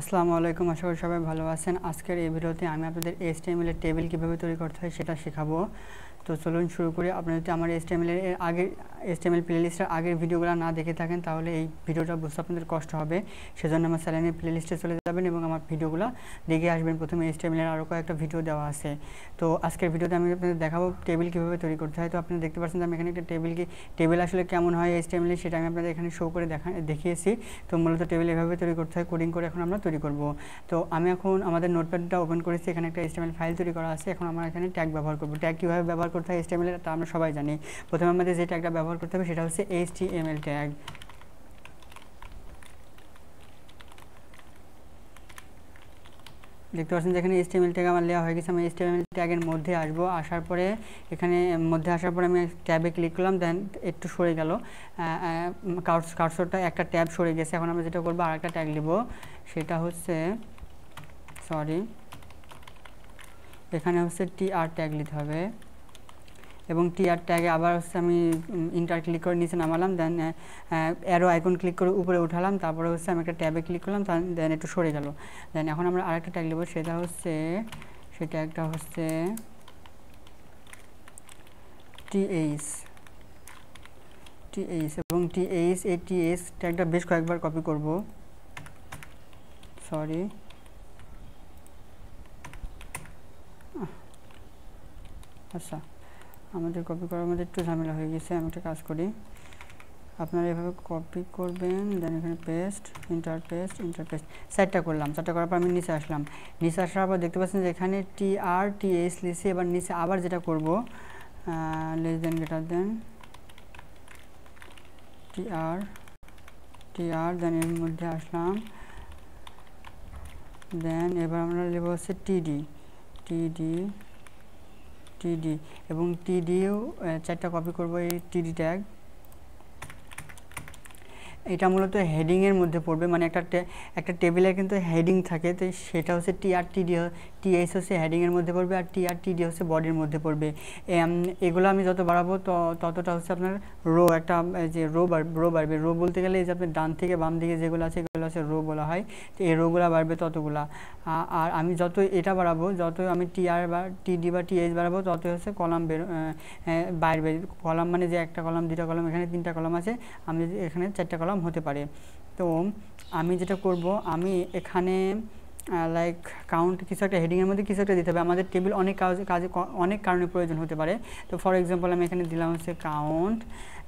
আসসালামু আলাইকুম, আশা করি সবাই ভালো আছেন। আজকের এই ভিডিওতে আমি আপনাদের HTML এর টেবিল কীভাবে তৈরি করতে হয় সেটা শেখাবো। তো চলুন শুরু করি। আপনারা যদি আমার HTML প্লেলিস্টের আগের ভিডিওগুলো না দেখে থাকেন তাহলে এই ভিডিওটা বুঝতে আপনাদের কষ্ট হবে। সেজন্য আমার চ্যানেলের প্লেলিস্টে চলে যাবেন এবং আমার ভিডিওগুলো দেখে আসবেন। প্রথমে HTML এর আরও কয়েকটা ভিডিও দেওয়া আছে। তো আজকের ভিডিওতে আমি আপনাদের দেখাবো টেবিল কীভাবে তৈরি করতে হয়। তো আপনারা দেখতে পাচ্ছেন যে আমি এখানে একটা টেবিল আসলে কেমন হয় HTML সেটা আমি আপনাদের এখানে শো করে দেখিয়েছি। তো মূলত টেবিল এভাবে তৈরি করতে হয়, কোডিং করে এখন আমরা তৈরি করব। তো আমি এখন আমাদের নোটপ্যাডটা ওপেন করেছি, এখানে একটা HTML ফাইল তৈরি করা আছে। এখন আমরা এখানে ট্যাগ ব্যবহার করব। ট্যাগ কীভাবে ব্যবহার করতে হয় HTML তা আমরা সবাই জানি। প্রথমে আমাদের যে ট্যাগটা ব্যবহার করতে হবে সেটা হচ্ছে HTML ট্যাগ। দেখতে পাচ্ছেন যেখানে HTML ট্যাগ আমার দেওয়া হয়ে গেছে। আমি HTML ট্যাগের মধ্যে আসবো, আসার পরে এখানে মধ্যে আসার পরে আমি ট্যাবে ক্লিক করলাম, দেন একটু সরে গেল কার্সরটা, একটা ট্যাব সরে গেছে। এখন আমরা যেটা করবো আর একটা ট্যাগ নেব, সেটা হচ্ছে এখানে হচ্ছে TR ট্যাগ নিতে হবে এবং TR ট্যাগে আবার হচ্ছে আমি ইন্টার ক্লিক করে নিচে নামালাম, দেন অ্যারো আইকন ক্লিক করে উপরে উঠালাম, তারপরে হচ্ছে আমি একটা ট্যাবে ক্লিক করলাম, দেন একটু সরে গেল। দেন এখন আমরা আরেকটা ট্যাগ নেব, সেই ট্যাগটা হচ্ছে TH এবং এই TH ট্যাগটা বেশ কয়েকবার কপি করব। আচ্ছা, আমাদের কপি করার মধ্যে একটু ঝামেলা হয়ে গেছে। আমি একটা কাজ করি, আপনারা এভাবে কপি করবেন, দেন এখানে পেস্ট, ইন্টার পেস্ট, চারটা করলাম। চারটা করার পর আমি নিচে আসলাম। নিচে আসার পর দেখতে পাচ্ছেন যে এখানে TH লিখছি। এবার নিচে আবার যেটা করব, less than greater than TR, দেন এর মধ্যে আসলাম। দেন এবার আমরা নেব হচ্ছে TD এবং TDও চারটা কপি করব। এই TD ট্যাগ এটা মূলত হেডিংয়ের মধ্যে পড়বে, মানে একটা টেবিলে কিন্তু হেডিং থাকে, তো সেটা হচ্ছে TH হচ্ছে হেডিংয়ের মধ্যে পড়বে, আর TD হচ্ছে বডির মধ্যে পড়বে। এগুলো আমি যত বাড়াবো ততটা হচ্ছে আপনার একটা যে রো বাড়বে। রো বলতে গেলে এই যে আপনার ডান থেকে বাম দিকে যেগুলো আছে এগুলো হচ্ছে রো বলা হয়। তো এই রোগুলো বাড়বে ততগুলা। আর আমি যত এটা বাড়াবো, যত আমি TR বা TD বা TH বাড়াবো, তত হচ্ছে কলাম বাড়বে। কলাম মানে যে একটা কলাম, দুটা কলাম, এখানে তিনটা কলাম আছে, আমি এখানে চারটা কলাম হতে পারে। তো আমি যেটা করব, আমি এখানে লাইক কাউন্ট কিছু একটা হেডিংয়ের মধ্যে কিছু একটা দিতে হবে। আমাদের টেবিল অনেক কারণে প্রয়োজন হতে পারে। তো ফর এক্সাম্পল আমি এখানে দিলাম হচ্ছে কাউন্ট,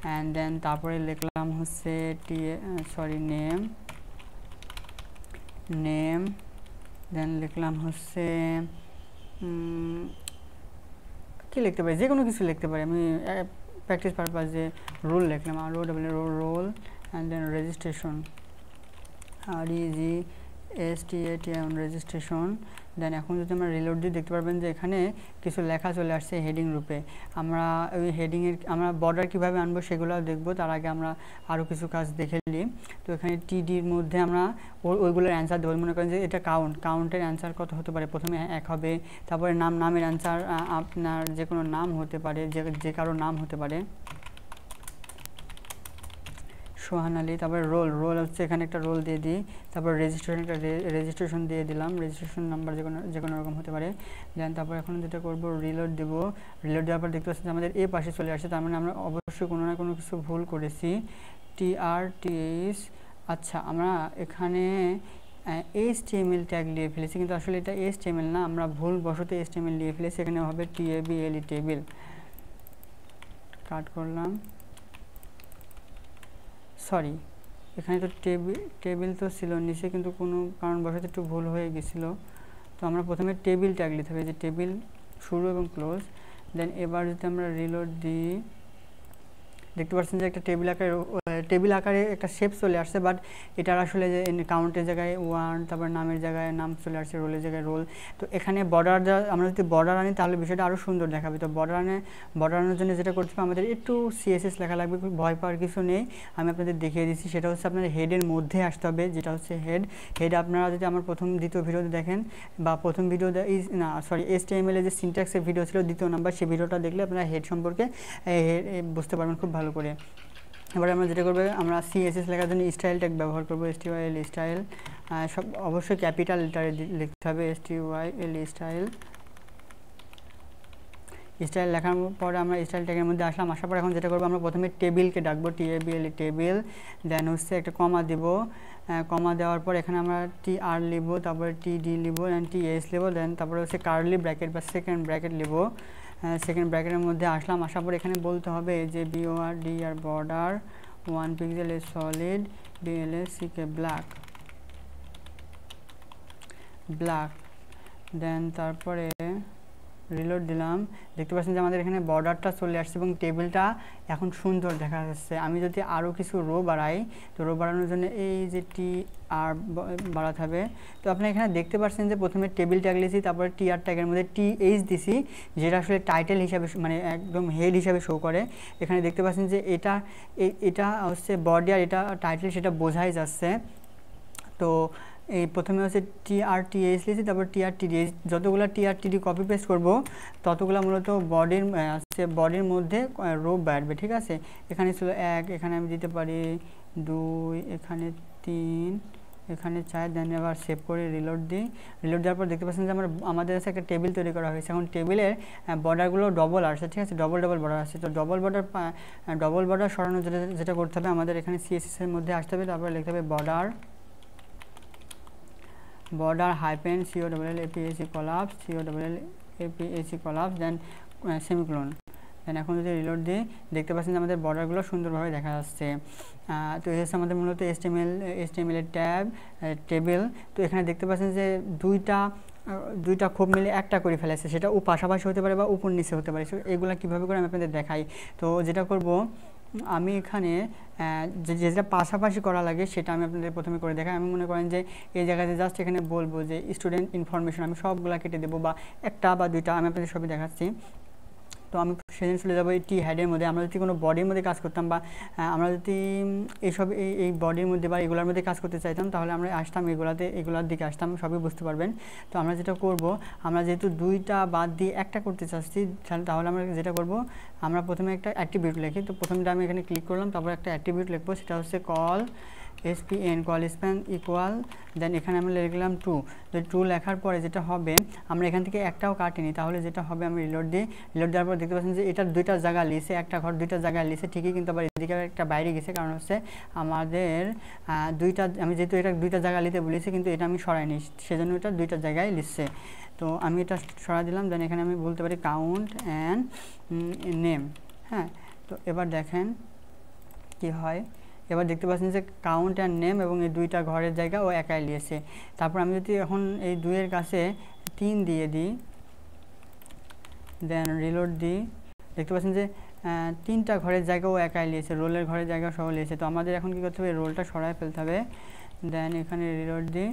অ্যান্ড দেন তারপরে লিখলাম হচ্ছে নেম, দেন লিখলাম হচ্ছে কি লিখতে পারি, যে কোনো কিছু লিখতে পারি। আমি প্র্যাকটিস পারপাসে রোল লিখলাম, roll, and then registration, registration. Then এখন যদি আমরা রিলোড দিই দেখতে পারবেন যে এখানে কিছু লেখা চলে আসছে হেডিং রূপে। আমরা ওই হেডিংয়ের বর্ডার কীভাবে আনবো সেগুলো দেখবো, তার আগে আমরা আরও কিছু কাজ দেখে নিই। তো এখানে TDর মধ্যে আমরা ওইগুলোর অ্যান্সার দেবো। মনে করেন যে এটা কাউন্টের অ্যান্সার কত হতে পারে, প্রথমে 1 হবে। তারপরে নামের অ্যান্সার আপনার যে কোনো নাম হতে পারে, যে কারো নাম হতে পারে, সোহান আলী। তারপরে রোল হচ্ছে এখানে একটা রোল দিয়ে দিই। তারপর রেজিস্ট্রেশন দিয়ে দিলাম, রেজিস্ট্রেশন নাম্বার যে কোনো রকম হতে পারে। দেন তারপর এখন যেটা করবো, রিলোড দেবো। রিলোড দেওয়ার পর দেখতে পাচ্ছি যে আমাদের এই পাশে চলে আসছে, তার মানে আমরা অবশ্যই কোনো না কোনো কিছু ভুল করেছি। TH, আচ্ছা আমরা এখানে HTML ট্যাগ দিয়ে ফেলেছি, কিন্তু আসলে এটা HTML না, আমরা ভুলবশত HTML দিয়ে ফেলেছি। এখানে হবে TABLE, টেবিল। কাট করলাম, এখানে তো টেবিল তো ছিল নিচে, কিন্তু কোনো কারণবশত একটু ভুল হয়ে গেছিলো। তো আমরা প্রথমে টেবিল ট্যাগ নিতে হবে, যে টেবিল শুরু এবং ক্লোজ। দেন এবার যদি আমরা রিলোড দিই দেখতে পাচ্ছেন যে একটা টেবিল আকারে একটা শেপ চলে আসছে, বাট এটার আসলে যে কাউন্টের জায়গায় 1, তারপর নামের জায়গায় নাম চলে আসছে, রোলের জায়গায় রোল। তো এখানে আমরা যদি বর্ডার আনি তাহলে বিষয়টা আরও সুন্দর দেখাবে। তো বর্ডার আনার জন্য যেটা করতে হবে, আমাদের একটু CSS লেখা লাগবে, ভয় পাওয়ার কিছু নেই। আমি আপনাদের দেখিয়ে দিচ্ছি, সেটা হচ্ছে আপনার হেডের মধ্যে আসতে হবে, যেটা হচ্ছে হেড। আপনারা যদি আমার দ্বিতীয় ভিডিওতে দেখেন, বা প্রথম ভিডিওতে HTML এর যে সিনট্যাক্সের ভিডিও ছিল 2 নাম্বার, সেই ভিডিওটা দেখলে আপনারা হেড সম্পর্কে বুঝতে পারবেন খুব ভালো করে। এবারে আমরা যেটা করবো, আমরা CSS লেখার জন্য স্টাইল ট্যাগ ব্যবহার করবো, STYL স্টাইল। সব অবশ্যই ক্যাপিটাল লেটারে লিখতে হবে, STYL স্টাইল। স্টাইল লেখার পরে আমরা স্টাইল ট্যাগের মধ্যে আসলাম, আসার পর এখন যেটা করবো আমরা প্রথমে টেবিলকে ডাকবো, TABL টেবিল, দেন হচ্ছে একটা কমা দিব, কমা দেওয়ার পর এখানে আমরা TR লিখব, তারপরে TD লিখব, দেন TS লিখব, দেন তারপরে হচ্ছে কার্লি ব্র্যাকেট বা সেকেন্ড ব্র্যাকেট লিখব। সেকেন্ড ব্র্যাকেটের মধ্যে আসলাম, আসার পর এখানে বলতে হবে যে BORDR বর্ডার 1 পিক্সেল এ সলিড, BLSCK ব্ল্যাক, দেন তারপরে রিলোড দিলাম। দেখতে পাচ্ছেন যে আমাদের এখানে বর্ডারটা চলে আসছে এবং টেবিলটা এখন সুন্দর দেখা যাচ্ছে। আমি যদি আরও কিছু রো বাড়াই, তো রো বাড়ানোর জন্য এই যে TR বাড়াতে হবে। তো আপনি এখানে দেখতে পাচ্ছেন যে প্রথমে টেবিল ট্যাগ লিখছি, তারপরে TR ট্যাগের মধ্যে TH দিছি, যেটা আসলে টাইটেল হিসাবে মানে একদম হেড হিসাবে শো করে। এখানে দেখতে পাচ্ছেন যে এটা হচ্ছে বডি আর এটা টাইটেল, সেটা বোঝাই যাচ্ছে। তো এই প্রথমে হচ্ছে TRTH লিখছি, তারপর TRTDH, যতগুলো TRTD কপি পেস্ট করব ততগুলো মূলত বডির মধ্যে রো বাড়বে, ঠিক আছে। এখানে ছিল 1, এখানে আমি দিতে পারি 2, এখানে 3, এখানে 4, দেন আবার সেভ করে রিলোড দিই। রিলোড দেওয়ার পর দেখতে পাচ্ছেন যে আমাদের কাছে একটা টেবিল তৈরি করা হয়েছে। এখন টেবিলের বর্ডারগুলো ডবল আসছে, ঠিক আছে, ডবল বর্ডার আসছে। তো ডবল বর্ডার সরানোর যেটা করতে হবে, আমাদের এখানে CSS এর মধ্যে আসতে হবে, তারপরে লিখতে হবে border hyphen COLLAPAC collapse, COLLAPAC collapse, then semicolon. Then এখন যদি রিলোড দিই, দেখতে পাচ্ছেন যে আমাদের বর্ডারগুলো সুন্দরভাবে দেখা যাচ্ছে। তো এই হচ্ছে আমাদের মূলত HTML এর টেবিল। তো এখানে দেখতে পাচ্ছেন যে দুইটা খুব মিলে একটা করে ফেলেছে, সেটা পাশাপাশি হতে পারে বা উপর নিচে হতে পারে। এগুলো কীভাবে করে আমি আপনাদের দেখাই। তো যেটা করব, আমি এখানে যেটা পাশাপাশি করা লাগে সেটা আমি আপনাদের প্রথমে করে দেখাই। আমি মনে করেন যে এই জায়গাতে জাস্ট এখানে বলবো যে স্টুডেন্ট ইনফরমেশন, আমি সবগুলো কেটে দেবো, বা একটা বা দুইটা, আমি আপনাদের সবই দেখাচ্ছি। তো আমি সেদিন চলে যাবো এই হেডের মধ্যে। আমরা যদি কোনো বডির মধ্যে কাজ করতাম, বা আমরা যদি এই বডির মধ্যে বা এগুলোর মধ্যে কাজ করতে চাইতাম, তাহলে আমরা আসতাম এগুলোর দিকে আসতাম, সবই বুঝতে পারবেন। তো আমরা যেটা করব, আমরা যেহেতু দুইটা বাদ দিয়ে একটা করতে চাচ্ছি, তাহলে আমরা যেটা করব, আমরা প্রথমে একটা অ্যাট্রিবিউট লিখি। তো প্রথমটা আমি এখানে ক্লিক করলাম, তারপর একটা অ্যাট্রিবিউট লিখবো, সেটা হচ্ছে কল স্প্যান ইকুয়াল, দেন এখানে আমরা লিখলাম 2। তো 2 লেখার পরে যেটা হবে, আমরা এখান থেকে একটাও কাটিনি, তাহলে যেটা হবে আমি রিলোড দিই। রিলোড দেওয়ার পর দেখতে পাচ্ছেন যে এটা দুইটা জায়গা লিখছে, একটা ঘর দুইটা জায়গায় লিখছে ঠিকই, কিন্তু আবার এদিকে একটা বাইরে গেছে, কারণ হচ্ছে আমাদের আমি যেহেতু এটা দুইটা জায়গা লিখতে বলেছি, কিন্তু এটা আমি সরাইনি, সেজন্য এটা দুইটা জায়গায় লিখছে। তো আমি এটা সরাই দিলাম। দেন এখানে আমি বলতে পারি কাউন্ট অ্যান্ড নেম। হ্যাঁ, তো এবার দেখেন কি হয়। এবার দেখতে পাচ্ছেন যে কাউন্ট অ্যান্ড নেম এবং এই দুইটা ঘরের জায়গা ও একাই নিয়েছে। তারপর আমি যদি এখন এই 2-এর কাছে 3 দিয়ে দিই, দেন রিলোড দিই, দেখতে পাচ্ছেন যে 3টা ঘরের জায়গা ও একাই নিয়েছে, রোলের ঘরের জায়গা সহ নিয়েছে। তো আমাদের এখন কী করতে হবে, রোলটা সরাই ফেলতে হবে। দেন এখানে রিলোড দিই,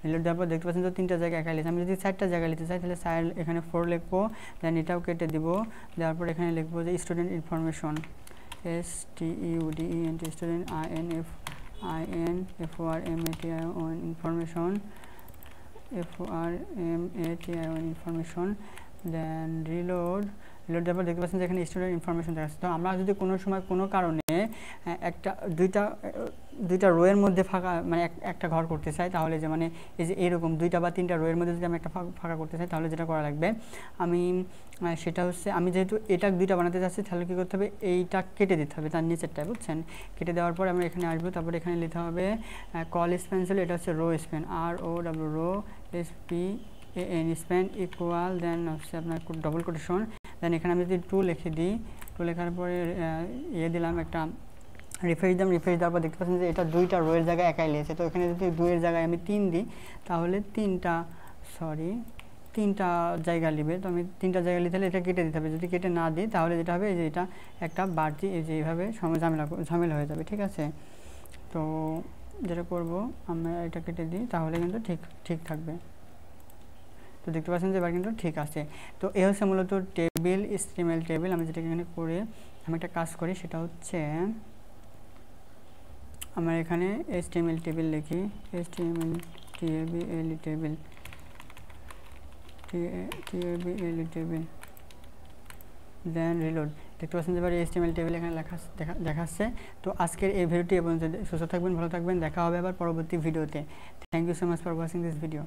রিলোড দেওয়ার পর দেখতে পাচ্ছেন যে 3টা জায়গা একাই নিয়েছে। আমি যদি 4টা জায়গা নিতে চাই, তাহলে এখানে 4 লিখবো, দেন এটাও কেটে দিব। দেওয়ার পর এখানে লিখবো যে student information, STUDENT student INFORMATION information, information. Then reload দেওয়ার পর দেখতে পাচ্ছেন যে এখানে স্টুডেন্ট ইনফরমেশন দেখাচ্ছে। তো আমরা যদি কোনো সময় কোনো কারণে দুইটা রোয়ের মধ্যে ফাঁকা, মানে একটা ঘর করতে চাই, তাহলে যে মানে এই যে এরকম 2টা বা 3টা রোয়ের মধ্যে যদি আমি একটা ফাঁকা করতে চাই, তাহলে যেটা করা লাগবে, সেটা হচ্ছে আমি যেহেতু এটা 2টা বানাতে চাচ্ছি, তাহলে কী করতে হবে, এইটা কেটে দিতে হবে, তার নিচেরটা, বুঝছেন। কেটে দেওয়ার পর আমরা এখানে আসবো, তারপরে এখানে লিখতে হবে কল স্প্যান ছিল, এটা হচ্ছে row span, ROW SPAN span equal, then হচ্ছে আপনার ডবল কোটেশন। দেন এখানে আমি যদি 2 লিখে দিই, 2 লেখার পরে দিলাম একটা রিফ্রেশ দেওয়ার পর দেখতে পাচ্ছেন যে এটা 2টা রোয়ের জায়গায় একাই লিখেছে। তো এখানে যদি 2-এর জায়গায় আমি 3 দিই, তাহলে 3টা জায়গা লিখবে। তো আমি 3টা জায়গা লিখতে হলে এটা কেটে দিতে হবে। যদি কেটে না দিই, তাহলে যেটা হবে যে এটা একটা বাড়তি এই যে এইভাবে ঝামেলা হয়ে যাবে, ঠিক আছে। তো যেটা করব, আমরা এটা কেটে দিই, তাহলে কিন্তু ঠিক থাকবে। তো দেখতে পাচ্ছেন যে এবার কিন্তু ঠিক আছে। তো এই হচ্ছে মূলত টেবিল, HTML টেবিল। আমি যেটা এখানে করে আমি একটা কাজ করি, সেটা হচ্ছে আমরা এখানে HTML টেবিল লিখি, HTML টেবিল, দেন রিলোড। দেখতে পাচ্ছেন যে এবার HTML টেবিল এখানে দেখাচ্ছে। তো আজকের এই ভিডিওটি এবং সুস্থ থাকবেন, ভালো থাকবেন, দেখা হবে আবার পরবর্তী ভিডিওতে। Thank you so much for watching this video.